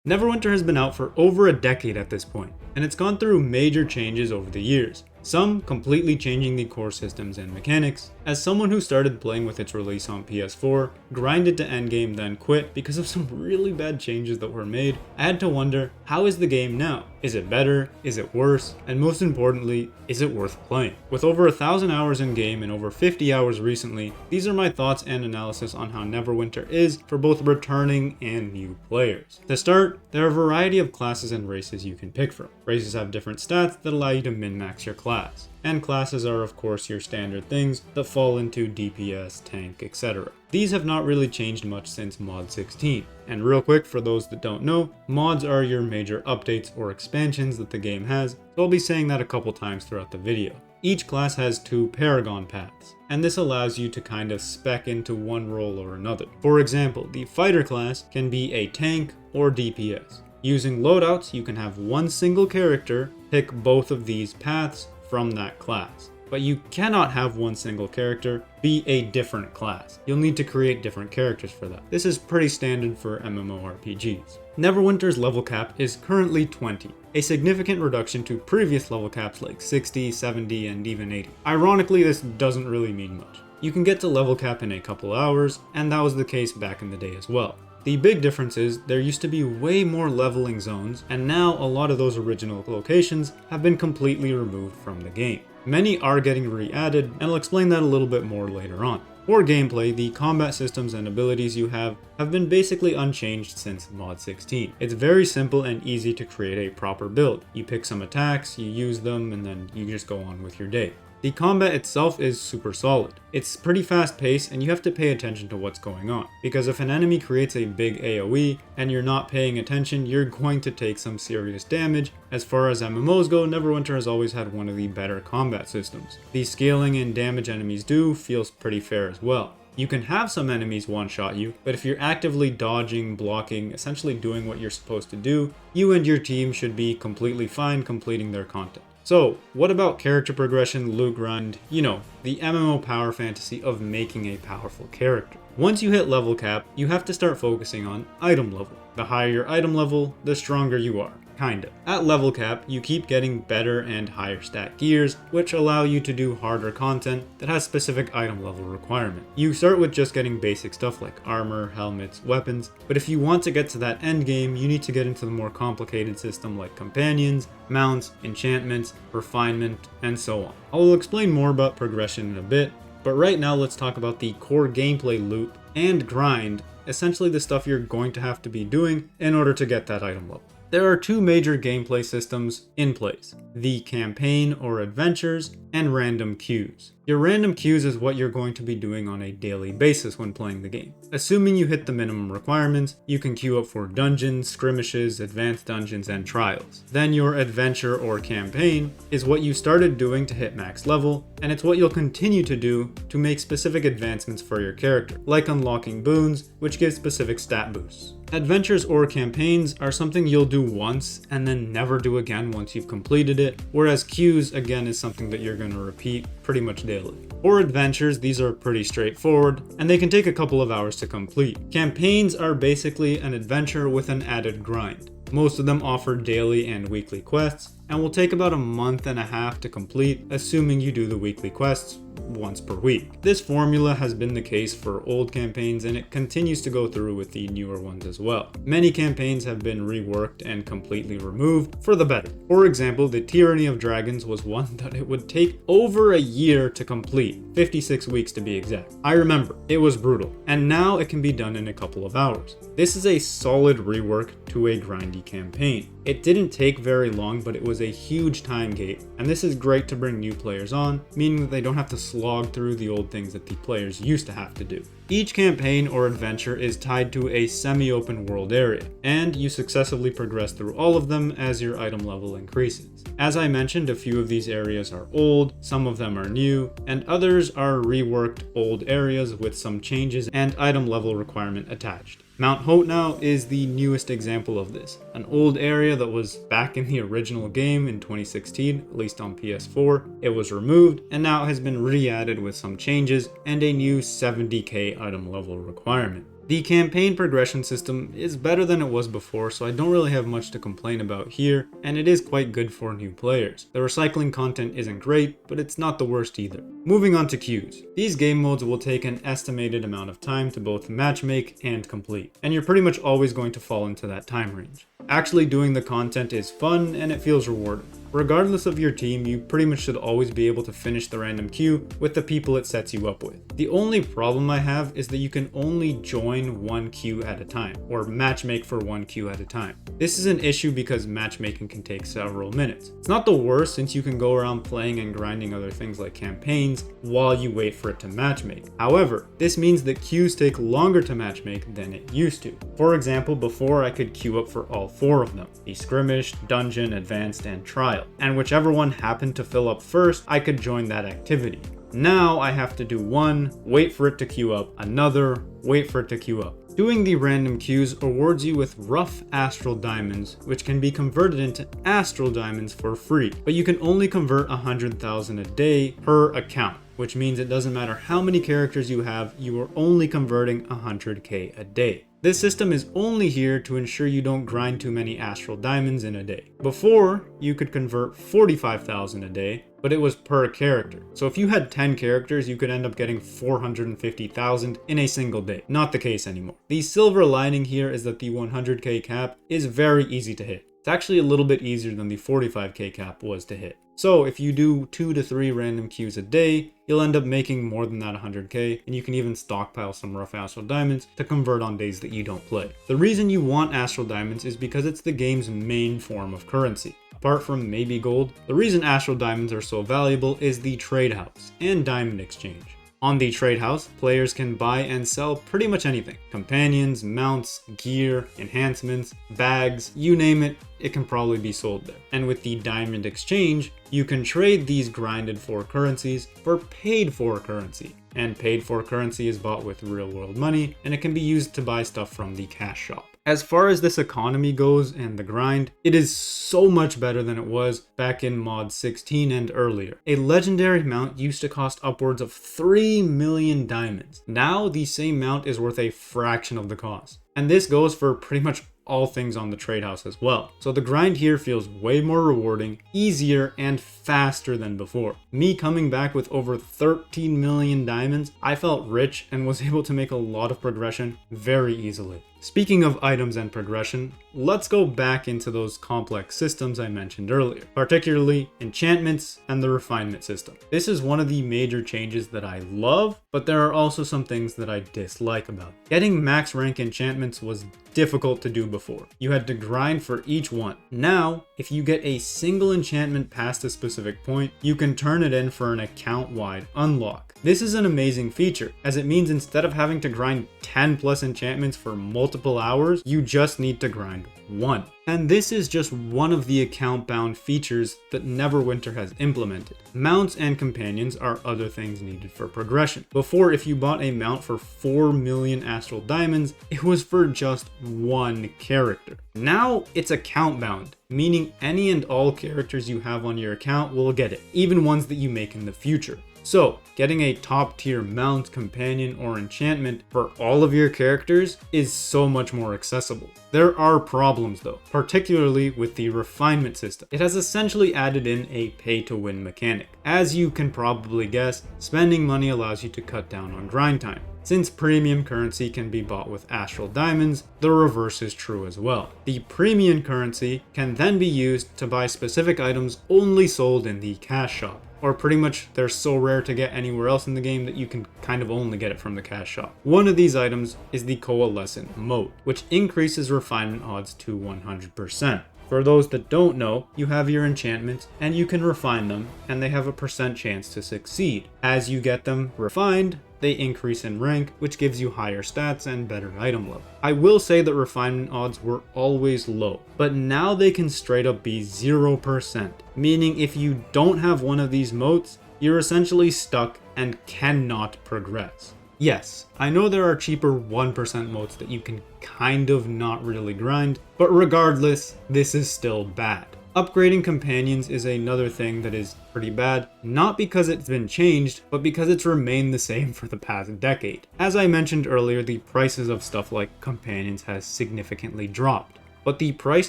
Neverwinter has been out for over a decade at this point, and it's gone through major changes over the years, some completely changing the core systems and mechanics. As someone who started playing with its release on PS4, grinded to endgame then quit because of some really bad changes that were made, I had to wonder, how is the game now? Is it better? Is it worse? And most importantly, is it worth playing? With over 1,000 hours in game and over 50 hours recently, these are my thoughts and analysis on how Neverwinter is for both returning and new players. To start, there are a variety of classes and races you can pick from. Races have different stats that allow you to min-max your class. And classes are of course your standard things that fall into DPS, tank, etc. These have not really changed much since mod 16. And real quick, for those that don't know, mods are your major updates or expansions that the game has, so I'll be saying that a couple times throughout the video. Each class has 2 paragon paths, and this allows you to kind of spec into one role or another. For example, the fighter class can be a tank or DPS. Using loadouts, you can have one single character pick both of these paths from that class. But you cannot have one single character be a different class. You'll need to create different characters for that. This is pretty standard for MMORPGs. Neverwinter's level cap is currently 20, a significant reduction to previous level caps like 60, 70, and even 80. Ironically, this doesn't really mean much. You can get to level cap in a couple hours, and that was the case back in the day as well. The big difference is there used to be way more leveling zones, and now a lot of those original locations have been completely removed from the game. Many are getting re-added, and I'll explain that a little bit more later on. For gameplay, the combat systems and abilities you have been basically unchanged since mod 16. It's very simple and easy to create a proper build. You pick some attacks, you use them, and then you just go on with your day. The combat itself is super solid. It's pretty fast paced and you have to pay attention to what's going on, because if an enemy creates a big AoE and you're not paying attention, you're going to take some serious damage. As far as MMOs go, Neverwinter has always had one of the better combat systems. The scaling and damage enemies do feels pretty fair as well. You can have some enemies one-shot you, but if you're actively dodging, blocking, essentially doing what you're supposed to do, you and your team should be completely fine completing their content. So, what about character progression, loot grind, you know, the MMO power fantasy of making a powerful character? Once you hit level cap, you have to start focusing on item level. The higher your item level, the stronger you are. Kinda. At level cap, you keep getting better and higher stat gears, which allow you to do harder content that has specific item level requirement. You start with just getting basic stuff like armor, helmets, weapons, but if you want to get to that end game, you need to get into the more complicated system like companions, mounts, enchantments, refinement, and so on. I will explain more about progression in a bit, but right now let's talk about the core gameplay loop and grind, essentially the stuff you're going to have to be doing in order to get that item level. There are 2 major gameplay systems in place, the campaign or adventures and random queues. Your random queues is what you're going to be doing on a daily basis when playing the game. Assuming you hit the minimum requirements, you can queue up for dungeons, skirmishes, advanced dungeons, and trials. Then your adventure or campaign is what you started doing to hit max level, and it's what you'll continue to do to make specific advancements for your character, like unlocking boons, which give specific stat boosts. Adventures or campaigns are something you'll do once and then never do again once you've completed it, whereas queues again is something that you're going to repeat pretty much daily. For adventures, these are pretty straightforward, and they can take a couple of hours to complete. Campaigns are basically an adventure with an added grind. Most of them offer daily and weekly quests, and will take about a month and a half to complete, assuming you do the weekly quests once per week. This formula has been the case for old campaigns, and it continues to go through with the newer ones as well. Many campaigns have been reworked and completely removed for the better. For example, the Tyranny of Dragons was one that it would take over a year to complete, 56 weeks to be exact. I remember, it was brutal, and now it can be done in a couple of hours. This is a solid rework to a grindy campaign. It didn't take very long, but it was a huge time gate, and this is great to bring new players on, meaning that they don't have to slog through the old things that the players used to have to do. Each campaign or adventure is tied to a semi-open world area, and you successively progress through all of them as your item level increases. As I mentioned, a few of these areas are old, some of them are new, and others are reworked old areas with some changes and item level requirement attached. Mount Hope now is the newest example of this, an old area that was back in the original game in 2016, at least on PS4. It was removed and now has been re-added with some changes and a new 70k item level requirement. The campaign progression system is better than it was before, so I don't really have much to complain about here, and it is quite good for new players. The recycling content isn't great, but it's not the worst either. Moving on to queues. These game modes will take an estimated amount of time to both matchmake and complete, and you're pretty much always going to fall into that time range. Actually doing the content is fun and it feels rewarding. Regardless of your team, you pretty much should always be able to finish the random queue with the people it sets you up with. The only problem I have is that you can only join one queue at a time, or matchmake for one queue at a time. This is an issue because matchmaking can take several minutes. It's not the worst since you can go around playing and grinding other things like campaigns while you wait for it to matchmake. However, this means that queues take longer to matchmake than it used to. For example, before I could queue up for all 4 of them, the skirmish, dungeon, advanced, and trial. And whichever one happened to fill up first, I could join that activity. Now I have to do one, wait for it to queue up, another, wait for it to queue up. Doing the random queues awards you with rough astral diamonds, which can be converted into astral diamonds for free, but you can only convert 100,000 a day per account, which means it doesn't matter how many characters you have, you are only converting 100k a day. This system is only here to ensure you don't grind too many astral diamonds in a day. Before, you could convert 45,000 a day, but it was per character. So if you had 10 characters, you could end up getting 450,000 in a single day. Not the case anymore. The silver lining here is that the 100k cap is very easy to hit. It's actually a little bit easier than the 45k cap was to hit. So if you do 2 to 3 random queues a day, you'll end up making more than that 100k, and you can even stockpile some rough astral diamonds to convert on days that you don't play. The reason you want astral diamonds is because it's the game's main form of currency. Apart from maybe gold, the reason astral diamonds are so valuable is the trade house and diamond exchange. On the trade house, players can buy and sell pretty much anything. Companions, mounts, gear, enhancements, bags, you name it, it can probably be sold there. And with the diamond exchange, you can trade these grinded for currencies for paid for currency. And paid for currency is bought with real world money, and it can be used to buy stuff from the cash shop. As far as this economy goes and the grind, it is so much better than it was back in mod 16 and earlier. A legendary mount used to cost upwards of 3 million diamonds. Now the same mount is worth a fraction of the cost. And this goes for pretty much all things on the trade house as well. So the grind here feels way more rewarding, easier, and faster than before. Me coming back with over 13 million diamonds, I felt rich and was able to make a lot of progression very easily. Speaking of items and progression, let's go back into those complex systems I mentioned earlier, particularly enchantments and the refinement system. This is one of the major changes that I love, but there are also some things that I dislike about it. Getting max rank enchantments was difficult to do before. You had to grind for each one. Now, if you get a single enchantment past a specific point, you can turn it in for an account-wide unlock. This is an amazing feature, as it means instead of having to grind 10 plus enchantments for multiple hours, you just need to grind one. And this is just one of the account-bound features that Neverwinter has implemented. Mounts and companions are other things needed for progression. Before, if you bought a mount for 4 million astral diamonds, it was for just one character. Now it's account-bound, meaning any and all characters you have on your account will get it, even ones that you make in the future. So, getting a top tier mount, companion, or enchantment for all of your characters is so much more accessible. There are problems though, particularly with the refinement system. It has essentially added in a pay to win mechanic. As you can probably guess, spending money allows you to cut down on grind time. Since premium currency can be bought with astral diamonds, the reverse is true as well. The premium currency can then be used to buy specific items only sold in the cash shop. Or pretty much they're so rare to get anywhere else in the game that you can kind of only get it from the cash shop. One of these items is the Coalescent Mote, which increases refinement odds to 100%. For those that don't know, you have your enchantments and you can refine them, and they have a % chance to succeed. As you get them refined, they increase in rank, which gives you higher stats and better item level. I will say that refinement odds were always low, but now they can straight up be 0%, meaning if you don't have one of these motes, you're essentially stuck and cannot progress. Yes, I know there are cheaper 1% motes that you can kind of not really grind, but regardless, this is still bad. Upgrading companions is another thing that is pretty bad, not because it's been changed, but because it's remained the same for the past decade. As I mentioned earlier, the prices of stuff like companions has significantly dropped, but the price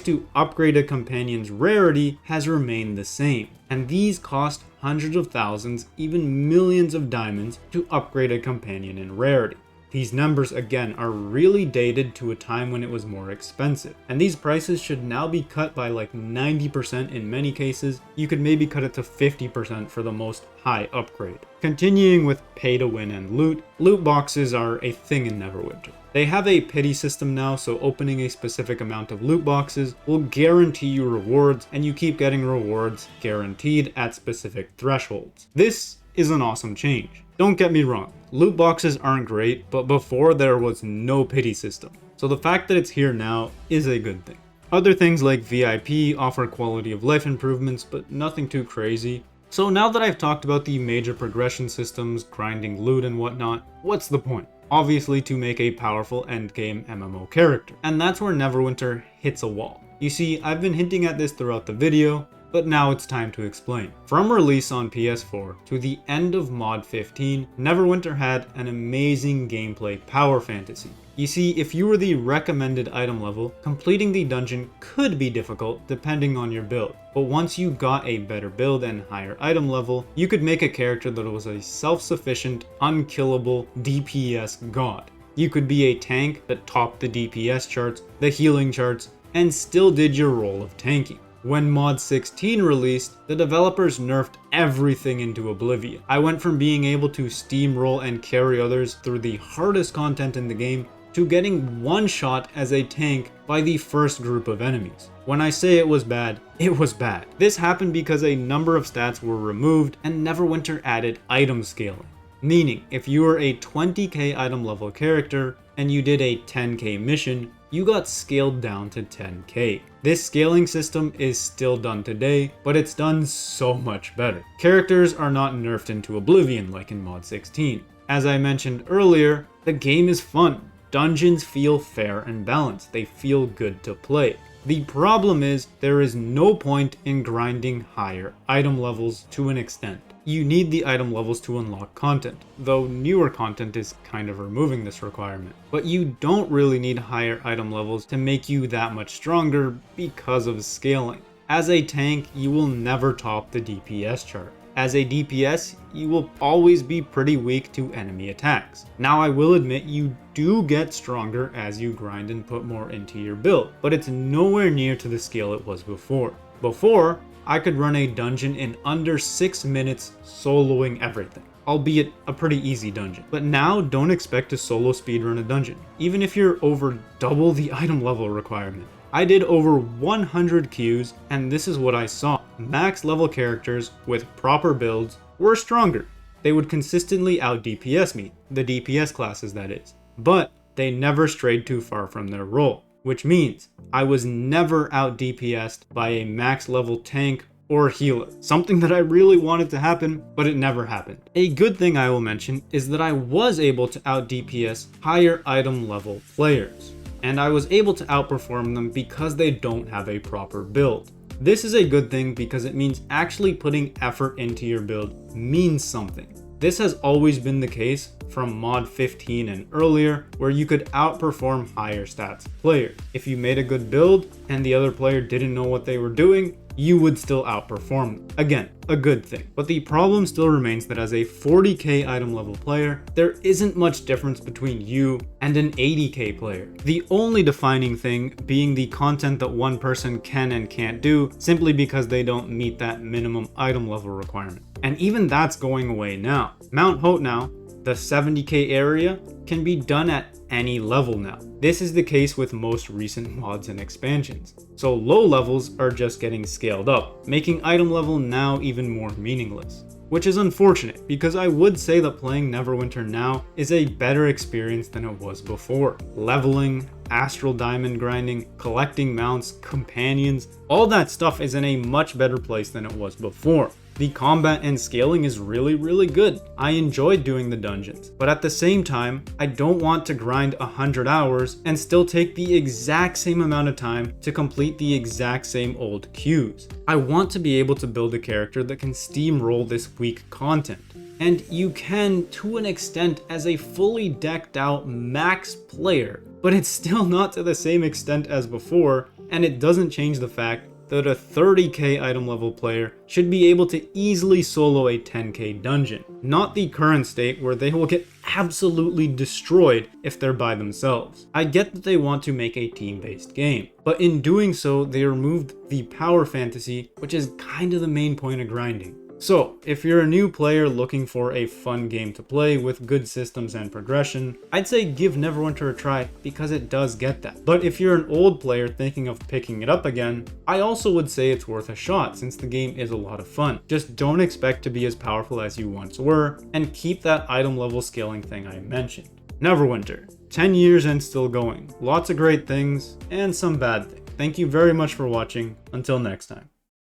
to upgrade a companion's rarity has remained the same, and these cost hundreds of thousands, even millions of diamonds to upgrade a companion in rarity. These numbers again are really dated to a time when it was more expensive, and these prices should now be cut by like 90% in many cases. You could maybe cut it to 50% for the most high upgrade. Continuing with pay to win and loot boxes are a thing in Neverwinter. They have a pity system now, so opening a specific amount of loot boxes will guarantee you rewards, and you keep getting rewards guaranteed at specific thresholds. This is an awesome change. Don't get me wrong, loot boxes aren't great, but before there was no pity system, so the fact that it's here now is a good thing. Other things like VIP offer quality of life improvements, but nothing too crazy. So now that I've talked about the major progression systems, grinding loot and whatnot, what's the point? Obviously to make a powerful endgame MMO character, and that's where Neverwinter hits a wall. You see, I've been hinting at this throughout the video, but now it's time to explain. From release on PS4 to the end of Mod 15, Neverwinter had an amazing gameplay power fantasy. You see, if you were the recommended item level, completing the dungeon could be difficult depending on your build. But once you got a better build and higher item level, you could make a character that was a self-sufficient, unkillable DPS god. You could be a tank that topped the DPS charts, the healing charts, and still did your role of tanking. When Mod 16 released, the developers nerfed everything into oblivion. I went from being able to steamroll and carry others through the hardest content in the game to getting one shot as a tank by the first group of enemies. When I say it was bad, it was bad. This happened because a number of stats were removed and Neverwinter added item scaling. Meaning, if you were a 20k item level character and you did a 10k mission, you got scaled down to 10k. This scaling system is still done today, but it's done so much better. Characters are not nerfed into oblivion like in Mod 16. As I mentioned earlier, the game is fun. Dungeons feel fair and balanced. They feel good to play. The problem is, there is no point in grinding higher item levels to an extent. You need the item levels to unlock content, though newer content is kind of removing this requirement. But you don't really need higher item levels to make you that much stronger because of scaling. As a tank, you will never top the DPS chart. As a DPS, you will always be pretty weak to enemy attacks. Now I will admit you do get stronger as you grind and put more into your build, but it's nowhere near to the scale it was before. Before, I could run a dungeon in under 6 minutes soloing everything, albeit a pretty easy dungeon. But now don't expect to solo speedrun a dungeon, even if you're over double the item level requirement. I did over 100 queues, and this is what I saw. Max level characters with proper builds were stronger. They would consistently out DPS me, the DPS classes that is, but they never strayed too far from their role, which means I was never out DPS'd by a max level tank or healer, something that I really wanted to happen, but it never happened. A good thing I will mention is that I was able to out DPS higher item level players, and I was able to outperform them because they don't have a proper build. This is a good thing because it means actually putting effort into your build means something. This has always been the case from Mod 15 and earlier, where you could outperform higher stats players. If you made a good build and the other player didn't know what they were doing, you would still outperform them. Again, a good thing. But the problem still remains that as a 40k item level player, there isn't much difference between you and an 80k player. The only defining thing being the content that one person can and can't do simply because they don't meet that minimum item level requirement. And even that's going away now. Mount Hope now, the 70k area, can be done at any level now. This is the case with most recent mods and expansions. So low levels are just getting scaled up, making item level now even more meaningless. Which is unfortunate, because I would say that playing Neverwinter now is a better experience than it was before. Leveling, astral diamond grinding, collecting mounts, companions, all that stuff is in a much better place than it was before. The combat and scaling is really good. I enjoyed doing the dungeons, but at the same time, I don't want to grind 100 hours and still take the exact same amount of time to complete the exact same old queues. I want to be able to build a character that can steamroll this weak content. And you can, to an extent, as a fully decked out max player, but it's still not to the same extent as before, and it doesn't change the fact that a 30k item level player should be able to easily solo a 10k dungeon, not the current state where they will get absolutely destroyed if they're by themselves. I get that they want to make a team-based game, but in doing so, they removed the power fantasy, which is kind of the main point of grinding. So, if you're a new player looking for a fun game to play with good systems and progression, I'd say give Neverwinter a try because it does get that. But if you're an old player thinking of picking it up again, I also would say it's worth a shot since the game is a lot of fun. Just don't expect to be as powerful as you once were, and keep that item level scaling thing I mentioned. Neverwinter, 10 years and still going. Lots of great things, and some bad things. Thank you very much for watching. Until next time.